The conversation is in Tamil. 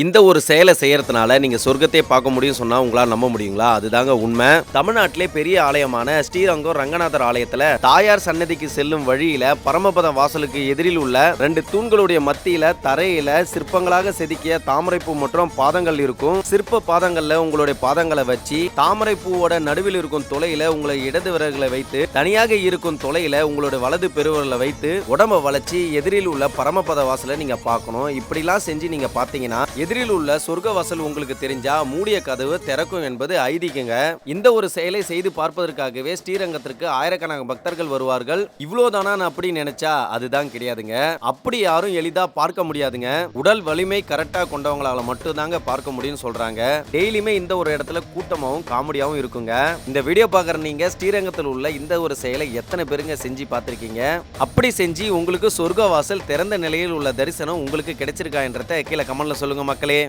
இந்த ஒரு செயலை செய்யறதுனால நீங்க சொர்க்கத்தை பார்க்க முடியும் சொன்னா உங்களால நம்ப முடியுங்களா? அதுதாங்க உண்மை. தமிழ்நாட்டிலே பெரிய ஆலயமான ஸ்ரீரங்கம் ரங்கநாதர் ஆலயத்துல தாயார் சன்னதிக்கு செல்லும் வழியில பரமபத வாசலுக்கு எதிரில் உள்ள 2 தூண்களுடைய மத்தியில தரையில சிற்பங்களாக செதுக்கிய தாமரைப்பூ மற்றும் பாதங்கள் இருக்கும். சிற்ப பாதங்கள்ல உங்களுடைய பாதங்களை வச்சு தாமரை பூவோட நடுவில் இருக்கும் தொலையில உங்களை இடது விரல்களை வைத்து தனியாக இருக்கும் தொலையில உங்களுடைய வலது பெருவிரலை வைத்து உடம்ப வளைச்சு எதிரில் உள்ள பரமபத வாசலை நீங்க பார்க்கணும். இப்படிலாம் செஞ்சு நீங்க பார்த்தீங்கன்னா எதிரில் உள்ள சொர்க்க வாசல் உங்களுக்கு தெரிஞ்சா மூடிய கதவு திறக்கும் என்பது ஐதீகங்க. இந்த ஒரு செயலை செய்து பார்ப்பதற்காகவே ஸ்ரீரங்கத்திற்கு ஆயிரக்கணக்கான பக்தர்கள் வருவார்கள். இவ்வளவுதானா அப்படி நினைச்சா அதுதான் கிடையாதுங்க. அப்படி யாரும் எளிதா பார்க்க முடியாதுங்க. உடல் வலிமை கரெக்டா கொண்டவங்களால மட்டும் தாங்க பார்க்க முடியும்னு சொல்றாங்க. டெய்லியுமே இந்த ஒரு இடத்துல கூட்டமாவும் காமெடியாவும் இருக்குங்க. இந்த வீடியோ பார்க்குற நீங்க ஸ்ரீரங்கத்தில் உள்ள இந்த ஒரு செயலை எத்தனை பேருங்க செஞ்சு பார்த்திருக்கீங்க? அப்படி செஞ்சு உங்களுக்கு சொர்க்க வாசல் திறந்த நிலையில் உள்ள தரிசனம் உங்களுக்கு கிடைச்சிருக்கா என்றதை கீழே கமெண்ட்ல சொல்லுங்க மக்களே.